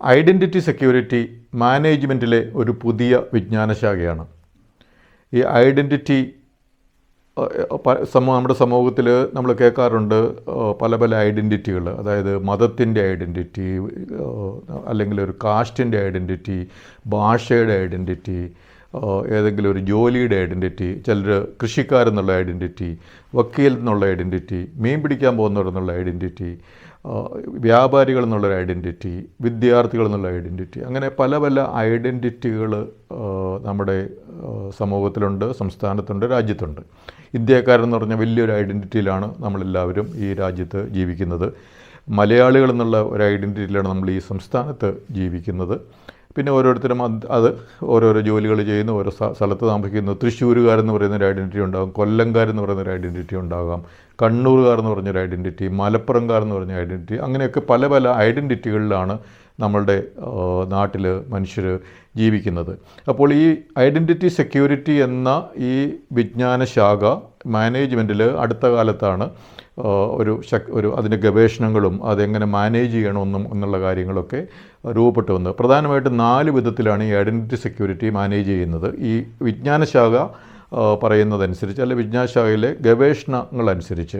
Identity security മാനേജ്മെൻറ്റിലെ ഒരു പുതിയ വിജ്ഞാനശാഖയാണ്. ഈ ഐഡൻറ്റിറ്റി നമ്മുടെ സമൂഹത്തിൽ നമ്മൾ കേൾക്കാറുണ്ട് പല പല ഐഡൻറ്റിറ്റികൾ. അതായത് മതത്തിൻ്റെ ഐഡൻറ്റിറ്റി, അല്ലെങ്കിൽ ഒരു കാസ്റ്റിൻ്റെ ഐഡൻറ്റിറ്റി, ഭാഷയുടെ ഐഡൻറ്റിറ്റി, ഏതെങ്കിലും ഒരു ജോലിയുടെ ഐഡൻറ്റിറ്റി, ചിലർ കൃഷിക്കാരെന്നുള്ള ഐഡൻറ്റിറ്റി, വക്കീൽ എന്നുള്ള ഐഡൻറ്റിറ്റി, മീൻ പിടിക്കാൻ പോകുന്നവരെന്നുള്ള ഐഡൻറ്റിറ്റി, വ്യാപാരികൾ എന്നുള്ളൊരു ഐഡൻറ്റിറ്റി, വിദ്യാർത്ഥികൾ എന്നുള്ള ഐഡൻറ്റിറ്റി, അങ്ങനെ പല പല ഐഡൻറ്റിറ്റികൾ നമ്മുടെ സമൂഹത്തിലുണ്ട്, സംസ്ഥാനത്തുണ്ട്, രാജ്യത്തുണ്ട്. ഇന്ത്യക്കാരെന്ന് പറഞ്ഞ വലിയൊരു ഐഡൻറ്റിറ്റിയിലാണ് നമ്മളെല്ലാവരും ഈ രാജ്യത്ത് ജീവിക്കുന്നത്. മലയാളികൾ എന്നുള്ള ഒരു ഐഡൻറ്റിറ്റിയിലാണ് നമ്മൾ ഈ സംസ്ഥാനത്ത് ജീവിക്കുന്നത്. പിന്നെ ഓരോരുത്തരും അത് ഓരോരോ ജോലികൾ ചെയ്യുന്നു, ഓരോ സ്ഥലത്ത് താമസിക്കുന്നു. തൃശ്ശൂരുകാരെന്ന് പറയുന്നൊരു ഐഡൻറ്റിറ്റി ഉണ്ടാകും, കൊല്ലംകാരെന്ന് പറയുന്നൊരു ഐഡൻറ്റിറ്റി ഉണ്ടാകാം, കണ്ണൂരുകാരെന്ന് പറഞ്ഞൊരു ഐഡൻറ്റിറ്റി, മലപ്പുറംകാരെന്ന് പറഞ്ഞ ഐഡൻറ്റിറ്റി, അങ്ങനെയൊക്കെ പല പല ഐഡൻറ്റിറ്റികളിലാണ് നമ്മളുടെ നാട്ടിൽ മനുഷ്യർ ജീവിക്കുന്നത്. അപ്പോൾ ഈ ഐഡൻറ്റിറ്റി സെക്യൂരിറ്റി എന്ന ഈ വിജ്ഞാന ശാഖ മാനേജ്മെൻറ്റിൽ അടുത്ത കാലത്താണ് ഒരു അതിൻ്റെ ഗവേഷണങ്ങളും അതെങ്ങനെ മാനേജ് ചെയ്യണമെന്നും എന്നുള്ള കാര്യങ്ങളൊക്കെ രൂപപ്പെട്ടു വന്നത്. പ്രധാനമായിട്ടും 4 വിധത്തിലാണ് ഈ ഐഡൻറ്റിറ്റി സെക്യൂരിറ്റി മാനേജ് ചെയ്യുന്നത്. ഈ വിജ്ഞാനശാഖ പറയുന്നതനുസരിച്ച്, അല്ലെങ്കിൽ വിജ്ഞാനശാഖയിലെ ഗവേഷണങ്ങളനുസരിച്ച്.